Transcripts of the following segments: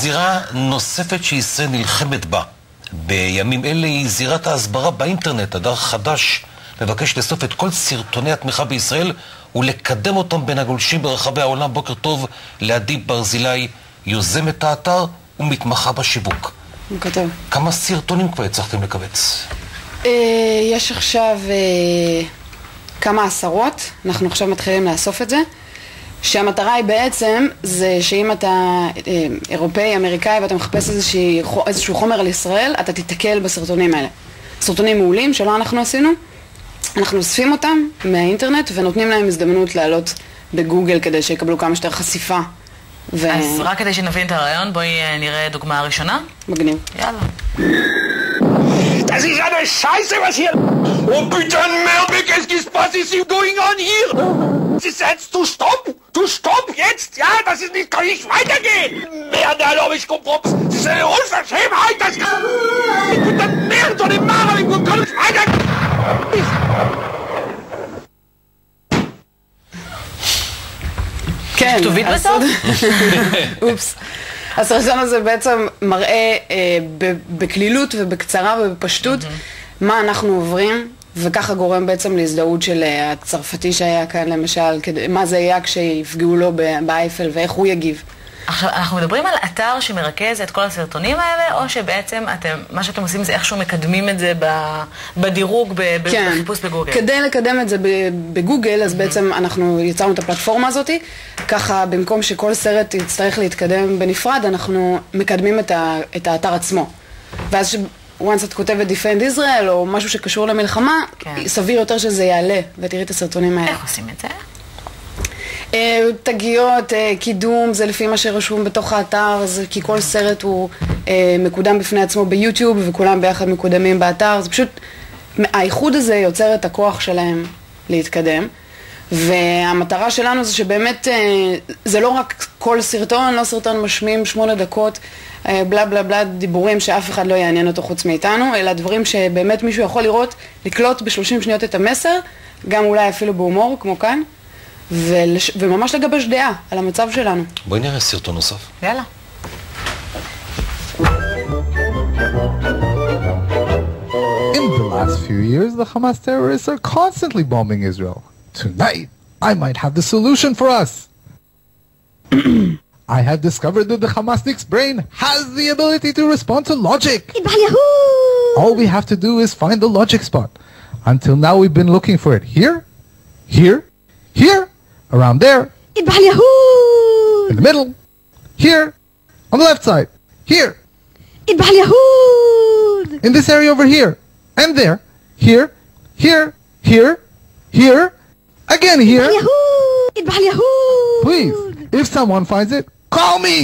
זירה נוספת שישראל נלחמת בה בימים אלה היא זירת ההסברה באינטרנט. הדר חדש מבקש לסוף את כל סרטוני התמיכה בישראל ולקדם אותם בין הגולשים ברחבי העולם. בוקר טוב לעדי ברזילי, יוזמת האתר ומתמחה בשיווק. בוקר טוב. כמה סרטונים כבר הצלחתם לקבץ? יש עכשיו כמה עשרות, אנחנו עכשיו מתחילים לאסוף את זה, שהמטרה היא בעצם זה שאם אתה אירופאי, אמריקאי ואתה מחפש איזשהו חומר על ישראל, אתה תתקל בסרטונים האלה. סרטונים מעולים שלא אנחנו עשינו, אנחנו אוספים אותם מהאינטרנט ונותנים להם הזדמנות לעלות בגוגל כדי שיקבלו כמה שיותר חשיפה. אז רק כדי שנבין את הרעיון, בואי נראה דוגמה ראשונה. מגניב. יאללה. Das ist eine Scheiße, was hier... Oh, bitte, Merbig, was ist hier going on here? Jetzt, du stopp jetzt, ja, das ist nicht, kann nicht weitergehen. Merde, ich komm, das ist eine Unverschämtheit, das kann... Bitte, Merde, so eine Mara, ich kann nicht weitergehen. כן, כתובית בסוף? אופס. הסרטון הזה בעצם מראה בכלילות ובקצרה ובפשטות מה אנחנו עוברים, וככה גורם בעצם להזדהות של הצרפתי שהיה כאן למשל, מה זה היה כשיפגעו לו באייפל ואיך הוא יגיב. עכשיו, אנחנו מדברים על אתר שמרכז את כל הסרטונים האלה, או שבעצם מה שאתם עושים זה איכשהו מקדמים את זה בדירוג, בחיפוש בגוגל? כדי לקדם את זה בגוגל, אז בעצם אנחנו יצרנו את הפלטפורמה הזאת, ככה במקום שכל סרט יצטרך להתקדם בנפרד, אנחנו מקדמים את האתר עצמו. ואז once את כותבת Defend Israel, או משהו שקשור למלחמה, סביר יותר שזה יעלה, ותראי את הסרטונים האלה. איך עושים את זה? תגיות, קידום, זה לפי מה שרשום בתוך האתר, כי כל סרט הוא מקודם בפני עצמו ביוטיוב וכולם ביחד מקודמים באתר, זה פשוט, האיחוד הזה יוצר את הכוח שלהם להתקדם, והמטרה שלנו זה שבאמת זה לא רק כל סרטון, לא סרטון משמים 8 דקות, בלה בלה בלה דיבורים שאף אחד לא יעניין אותו חוץ מאיתנו, אלא דברים שבאמת מישהו יכול לראות, לקלוט ב30 שניות את המסר, גם אולי אפילו בהומור כמו כאן, וממש לגבש דעה על המצב שלנו. בואי נראה סרטון נוסף. יאללה. In the last few years, the Hamas terrorists are constantly bombing Israel. Tonight, I might have the solution for us. I have discovered that the Hamasnik's brain has the ability to respond to logic. All we have to do is find the logic spot. Until now, we've been looking for it here, here, here, around there, in the middle, here, on the left side, here, in this area over here, and there, here, here, here, here, again here. Please, if someone finds it, call me!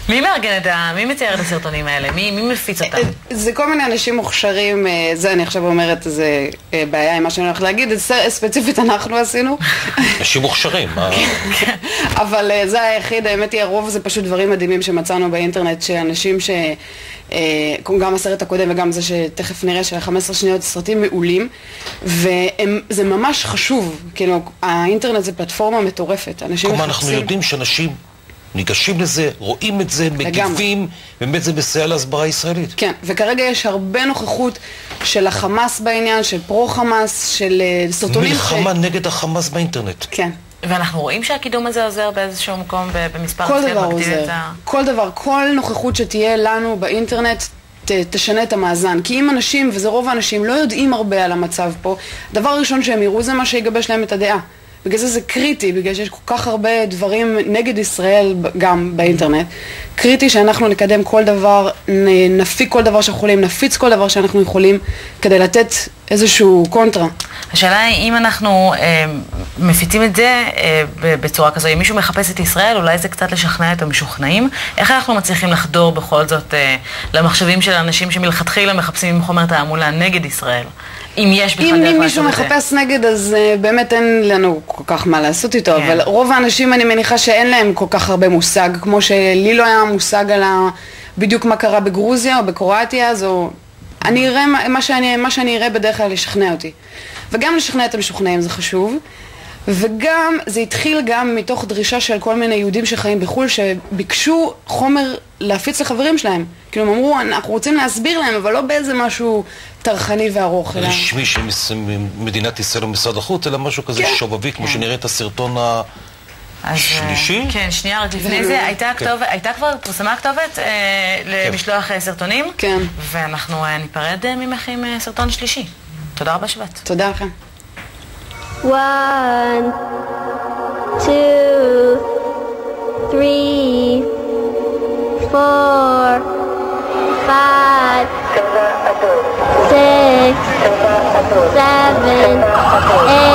מי מארגן מי מצייר את הסרטונים האלה? מי מפיץ אותם? זה כל מיני אנשים מוכשרים, זה אני עכשיו אומרת, זה בעיה עם מה שאני הולכת להגיד, ספציפית אנחנו עשינו. אנשים מוכשרים, אבל זה היחיד, האמת היא הרוב זה פשוט דברים מדהימים שמצאנו באינטרנט, שאנשים גם הסרט הקודם וגם זה שתכף נראה של 15 שניות סרטים מעולים, וזה ממש חשוב, כאילו האינטרנט זה פלטפורמה מטורפת. כלומר אנחנו יודעים שאנשים ניגשים לזה, רואים את זה, מגיבים, באמת זה מסייע להסברה הישראלית. כן, וכרגע יש הרבה נוכחות של החמאס בעניין, של פרו-חמאס, של סרטונים מלחמה נגד החמאס באינטרנט. כן. ואנחנו רואים שהקידום הזה עוזר באיזשהו מקום, במספר כל דבר עוזר. כל דבר, כל נוכחות שתהיה לנו באינטרנט תשנה את המאזן. כי אם אנשים, וזה רוב האנשים, לא יודעים הרבה על המצב פה, דבר ראשון שהם יראו זה מה שיגבש להם את הדעה. בגלל זה קריטי, בגלל שיש כל כך הרבה דברים נגד ישראל גם באינטרנט. קריטי שאנחנו נקדם כל דבר, נפיק כל דבר שאנחנו יכולים, נפיץ כל דבר שאנחנו יכולים, כדי לתת איזשהו קונטרה. השאלה היא, אם אנחנו מפיצים את זה בצורה כזו, אם מישהו מחפש את ישראל, אולי זה קצת לשכנע את המשוכנעים, איך אנחנו מצליחים לחדור בכל זאת למחשבים של אנשים שמלכתחילה מחפשים עם חומר תעמולה נגד ישראל? אם יש בכלל דרך לעשות את זה. אם מישהו מחפש נגד, אז באמת אין לנו כל כך מה לעשות איתו, אבל רוב האנשים אני מניחה שאין להם כל כך הרבה מושג, כמו שלי לא היה מושג על בדיוק מה קרה בגרוזיה או בקרואטיה, אז אני אראה מה שאני אראה בדרך כלל לשכנע אותי. וגם לשכנע את המשוכנעים זה חשוב, וגם, זה התחיל גם מתוך דרישה של כל מיני יהודים שחיים בחו"ל, שביקשו חומר להפיץ לחברים שלהם. כאילו, הם אמרו, אנחנו רוצים להסביר להם, אבל לא באיזה משהו טרחני וארוך. רשמי של מדינת ישראל ומשרד החוץ, אלא משהו כזה שובבי, כמו שנראה את הסרטון השלישי. כן, שנייה, רק לפני זה, הייתה כבר, פורסמה הכתובת למשלוח סרטונים, ואנחנו ניפרד ממך עם סרטון שלישי. תודה רבה שבאת. תודה לכם. 1, 2, 3, 4, 5, 6, 7, 8